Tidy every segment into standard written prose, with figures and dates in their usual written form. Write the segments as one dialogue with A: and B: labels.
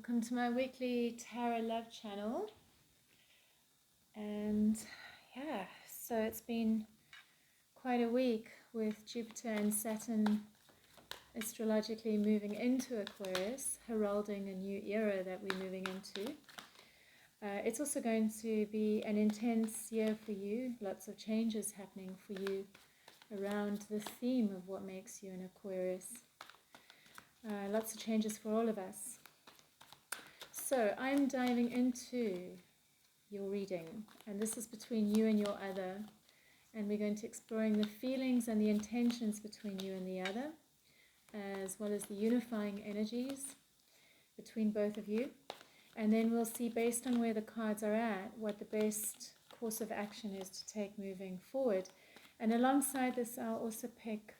A: Welcome to my weekly Tarot Love channel. And yeah, so it's been quite a week with Jupiter and Saturn astrologically moving into Aquarius, heralding a new era that we're moving into. It's also going to be an intense year for you, lots of changes happening for you around the theme of what makes you an Aquarius. Lots of changes for all of us. So I'm diving into your reading, and this is between you and your other, and we're going to exploring the feelings and the intentions between you and the other, as well as the unifying energies between both of you. And then we'll see, based on where the cards are at, what the best course of action is to take moving forward. And alongside this, I'll also pick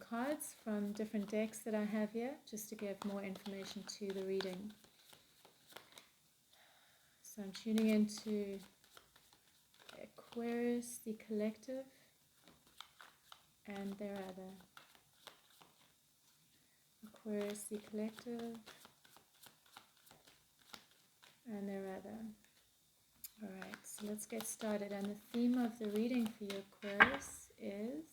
A: cards from different decks that I have here, just to give more information to the reading. So I'm tuning into Aquarius, the collective, and their other. Aquarius, the collective, and their other. Alright, so let's get started. And the theme of the reading for you, Aquarius, is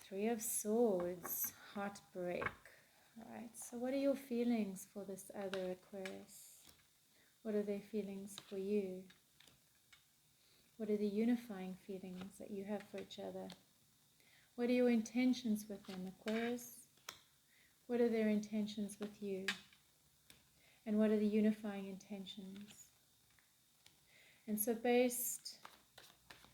A: Three of Swords, heartbreak. Alright, so what are your feelings for this other, Aquarius? What are their feelings for you? What are the unifying feelings that you have for each other? What are your intentions with them, Aquarius? What are their intentions with you? And what are the unifying intentions? And so based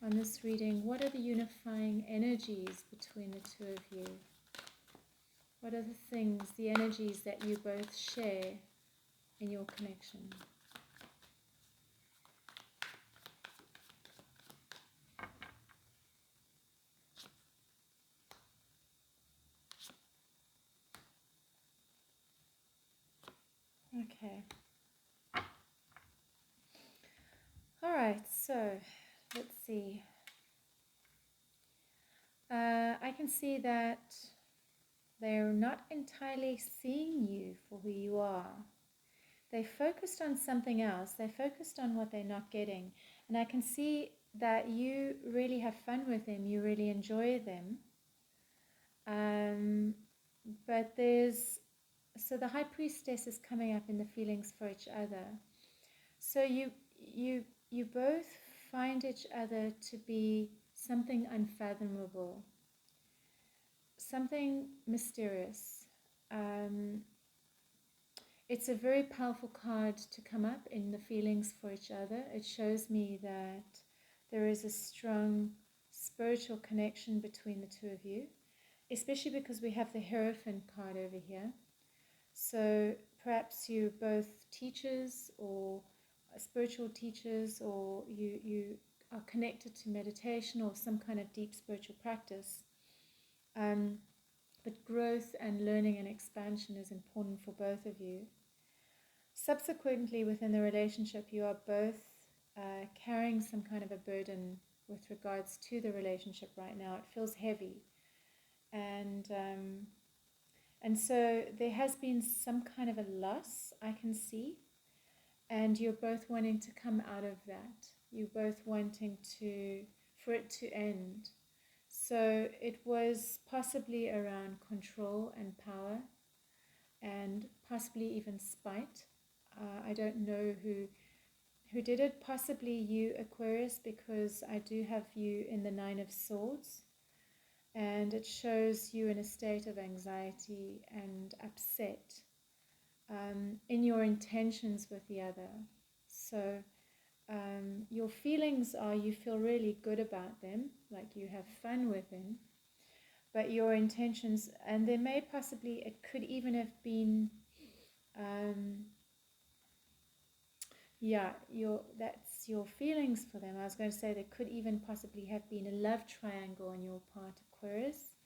A: on this reading, what are the unifying energies between the two of you? What are the things, the energies that you both share in your connection? Okay. Alright, so let's see. I can see that they're not entirely seeing you for who you are. They focused on something else. They focused on what they're not getting. And I can see that you really have fun with them. You really enjoy them. But so the High Priestess is coming up in the feelings for each other. So you both find each other to be something unfathomable, something mysterious. It's a very powerful card to come up in the feelings for each other. It shows me that there is a strong spiritual connection between the two of you, especially because we have the Hierophant card over here. So perhaps you're both teachers or spiritual teachers, or you are connected to meditation or some kind of deep spiritual practice. But growth and learning and expansion is important for both of you. Subsequently, within the relationship, you are both carrying some kind of a burden with regards to the relationship right now. It feels heavy. And so there has been some kind of a loss, I can see. And you're both wanting to come out of that. You're both wanting for it to end. So it was possibly around control and power, and possibly even spite. I don't know who did it. Possibly you, Aquarius, because I do have you in the Nine of Swords, and it shows you in a state of anxiety and upset in your intentions with the other. So your feelings are, you feel really good about them, like you have fun with them, but your intentions, and there may possibly, it could even have been that's your feelings for them. I was going to say there could even possibly have been a love triangle on your part, Aquarius,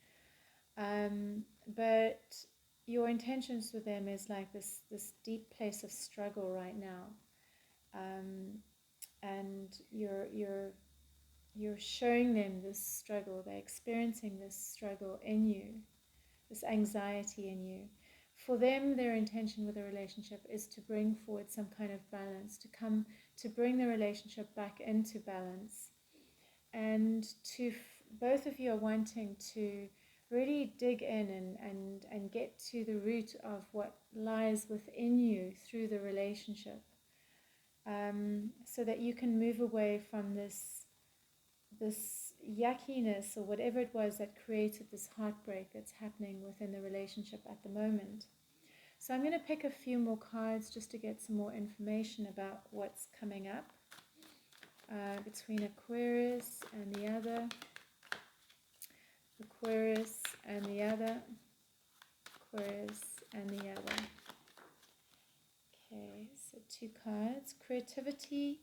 A: but your intentions with them is like this deep place of struggle right now, and you're showing them this struggle. They're experiencing this struggle in you, this anxiety in you. for them, their intention with the relationship is to bring forward some kind of balance, to bring the relationship back into balance. And both of you are wanting to really dig in and get to the root of what lies within you through the relationship, so that you can move away from this yuckiness or whatever it was that created this heartbreak that's happening within the relationship at the moment. So I'm going to pick a few more cards just to get some more information about what's coming up between Aquarius and the other, Aquarius and the other, Aquarius and the other. Okay, so 2 cards. Creativity,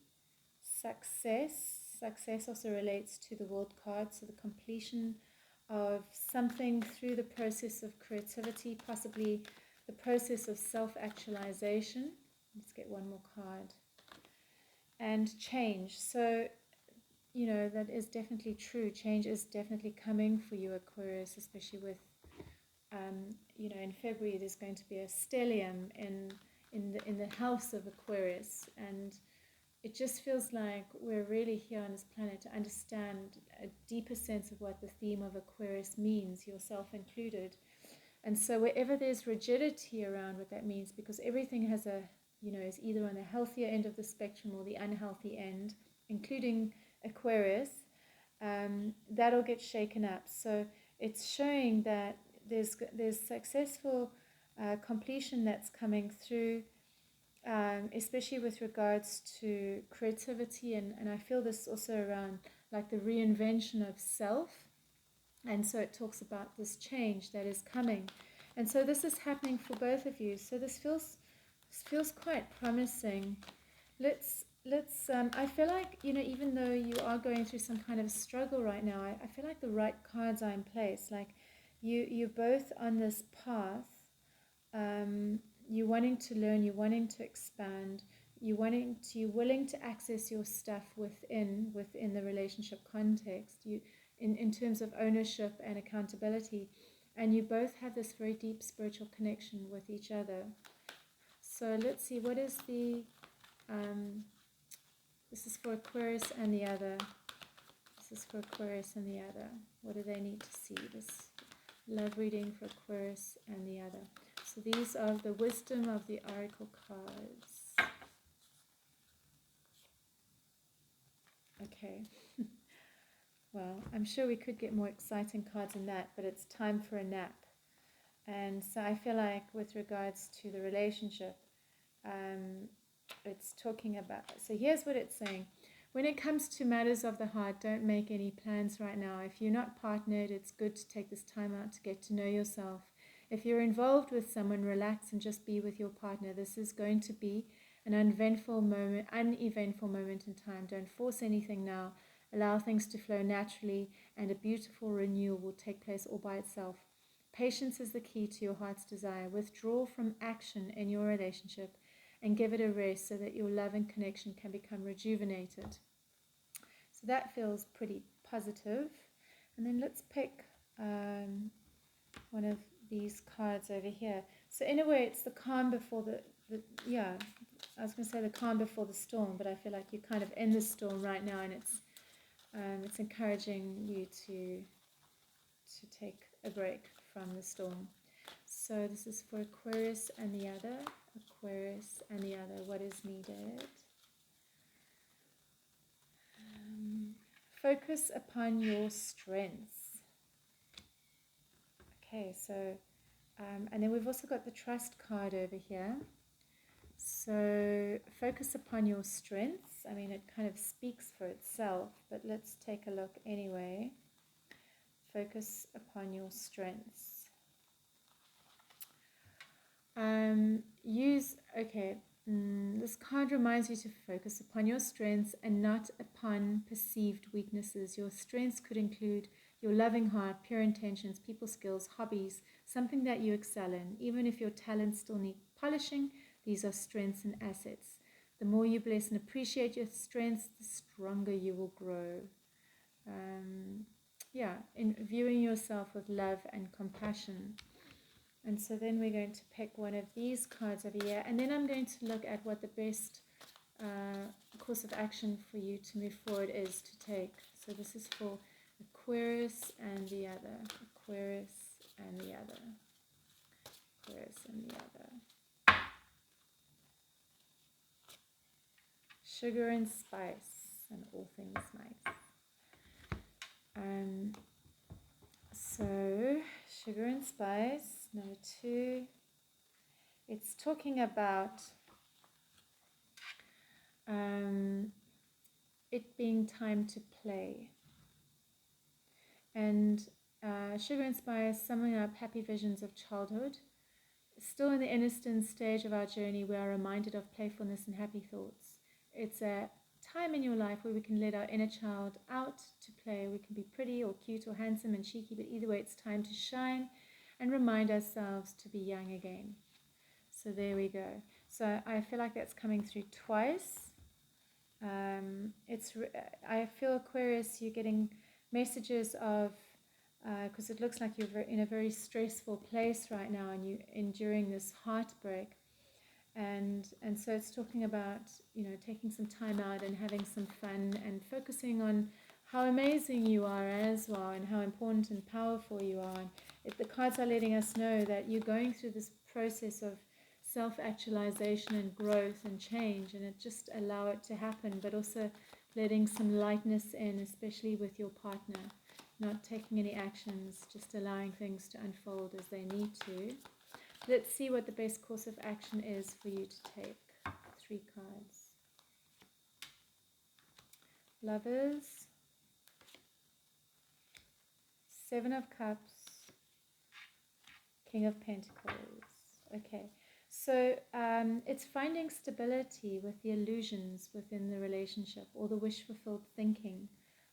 A: success. Success also relates to the World card, so the completion of something through the process of creativity, possibly the process of self-actualization. Let's get one more card. And change. So, you know, that is definitely true. Change is definitely coming for you, Aquarius, especially with, you know, in February there's going to be a stellium in the house of Aquarius, and it just feels like we're really here on this planet to understand a deeper sense of what the theme of Aquarius means, yourself included. And so wherever there's rigidity around what that means, because everything has a, you know, is either on the healthier end of the spectrum or the unhealthy end, including Aquarius, that'll get shaken up. So it's showing that there's successful completion that's coming through, especially with regards to creativity, and I feel this also around like the reinvention of self. And so it talks about this change that is coming, and so this is happening for both of you. So this feels quite promising. Let's I feel like, you know, even though you are going through some kind of struggle right now, I feel like the right cards are in place. Like you're both on this path. You're wanting to learn, you're wanting to expand, you're willing to access your stuff within the relationship context, you in terms of ownership and accountability, and you both have this very deep spiritual connection with each other. So let's see, what is the this is for Aquarius and the other. This is for Aquarius and the other. What do they need to see? This love reading for Aquarius and the other. So these are the wisdom of the oracle cards. Okay. Well, I'm sure we could get more exciting cards than that, but it's time for a nap. And so I feel like with regards to the relationship, it's talking about, so here's what it's saying. When it comes to matters of the heart, don't make any plans right now. If you're not partnered, it's good to take this time out to get to know yourself. If you're involved with someone, relax and just be with your partner. This is going to be an uneventful moment in time. Don't force anything now. Allow things to flow naturally, and a beautiful renewal will take place all by itself. Patience is the key to your heart's desire. Withdraw from action in your relationship and give it a rest so that your love and connection can become rejuvenated. So that feels pretty positive. And then let's pick one of these cards over here. So in a way, it's the calm before the I was going to say the calm before the storm, but I feel like you're kind of in the storm right now, and it's encouraging you to take a break from the storm. So this is for Aquarius and the other. Aquarius and the other. What is needed? Focus upon your strengths. Okay, so and then we've also got the trust card over here. So focus upon your strengths. I mean, it kind of speaks for itself, but let's take a look anyway. Focus upon your strengths. This card reminds you to focus upon your strengths and not upon perceived weaknesses. Your strengths could include your loving heart, pure intentions, people skills, hobbies, something that you excel in. Even if your talents still need polishing, these are strengths and assets. The more you bless and appreciate your strengths, the stronger you will grow. In viewing yourself with love and compassion. And so then we're going to pick one of these cards over here, and then I'm going to look at what the best course of action for you to move forward is to take. So this is for Aquarius and the other, Aquarius and the other, Aquarius and the other. Sugar and spice and all things nice. So sugar and spice, number 2. It's talking about it being time to play. And sugar and spice, summing up happy visions of childhood. Still in the innocent stage of our journey, we are reminded of playfulness and happy thoughts. It's a time in your life where we can let our inner child out to play. We can be pretty or cute or handsome and cheeky, but either way it's time to shine and remind ourselves to be young again. So there we go. So I feel like that's coming through twice. I feel, Aquarius, you're getting messages of, because it looks like you're in a very stressful place right now and you're enduring this heartbreak. And so it's talking about, taking some time out and having some fun and focusing on how amazing you are as well and how important and powerful you are. And the cards are letting us know that you're going through this process of self-actualization and growth and change, and just allow it to happen, but also letting some lightness in, especially with your partner, not taking any actions, just allowing things to unfold as they need to. Let's see what the best course of action is for you to take. 3 cards. Lovers, 7 of Cups, King of Pentacles. Okay, so it's finding stability with the illusions within the relationship, or the wish-fulfilled thinking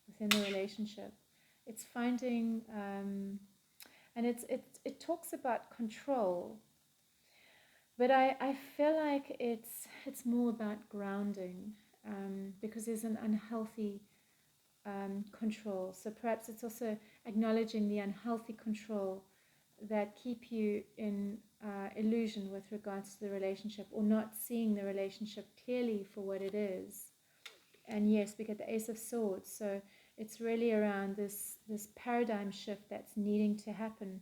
A: within the relationship. It's finding, and it talks about control, but I feel like it's more about grounding, because there's an unhealthy control. So perhaps it's also acknowledging the unhealthy control that keep you in illusion with regards to the relationship, or not seeing the relationship clearly for what it is. And yes, we get the Ace of Swords, so it's really around this paradigm shift that's needing to happen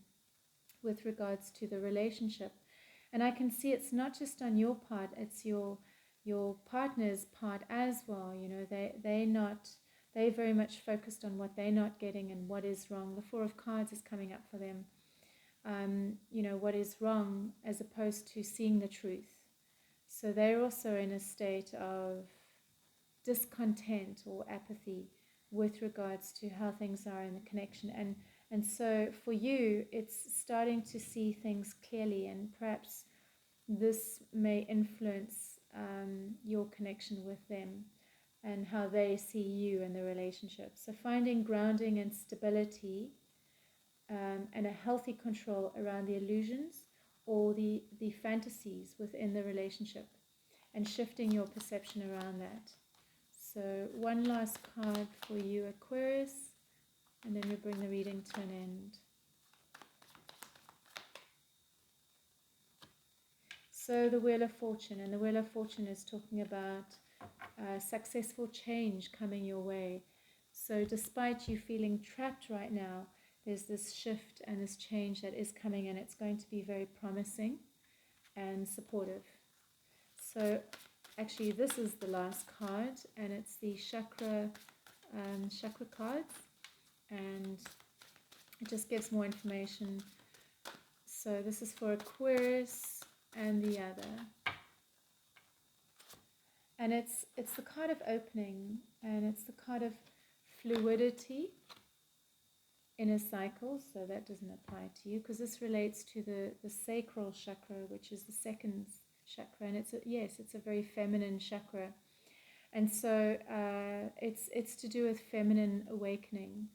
A: with regards to the relationship. And I can see it's not just on your part, it's your partner's part as well. They're very much focused on what they're not getting and what is wrong. The 4 of Cards is coming up for them. What is wrong, as opposed to seeing the truth. So they're also in a state of discontent or apathy with regards to how things are in the connection. And so for you, it's starting to see things clearly, and perhaps this may influence your connection with them and how they see you in the relationship. So finding grounding and stability, and a healthy control around the illusions or the fantasies within the relationship, and shifting your perception around that. So one last card for you, Aquarius, and then we bring the reading to an end. So the Wheel of Fortune, and the Wheel of Fortune is talking about successful change coming your way. So despite you feeling trapped right now, there's this shift and this change that is coming, and it's going to be very promising and supportive. So actually this is the last card, and it's the chakra cards, and it just gives more information. So this is for Aquarius and the other, and it's the card of opening, and it's the card of fluidity in a cycle. So that doesn't apply to you, because this relates to the sacral chakra, which is the second chakra, and it's a very feminine chakra. And so it's to do with feminine awakening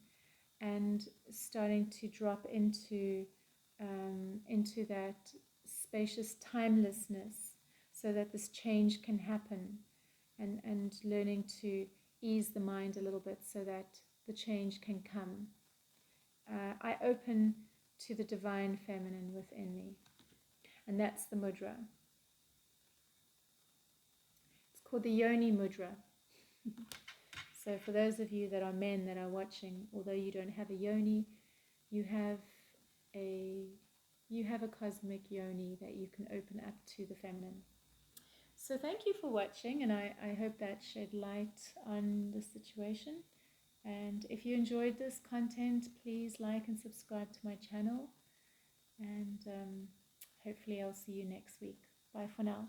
A: and starting to drop into that spacious timelessness, so that this change can happen, and learning to ease the mind a little bit so that the change can come. I open to the divine feminine within me. And that's the mudra. It's called the Yoni mudra. So for those of you that are men that are watching, although you don't have a yoni, you have a cosmic yoni that you can open up to the feminine. So thank you for watching, and I hope that shed light on the situation. And if you enjoyed this content, please like and subscribe to my channel. And hopefully I'll see you next week. Bye for now.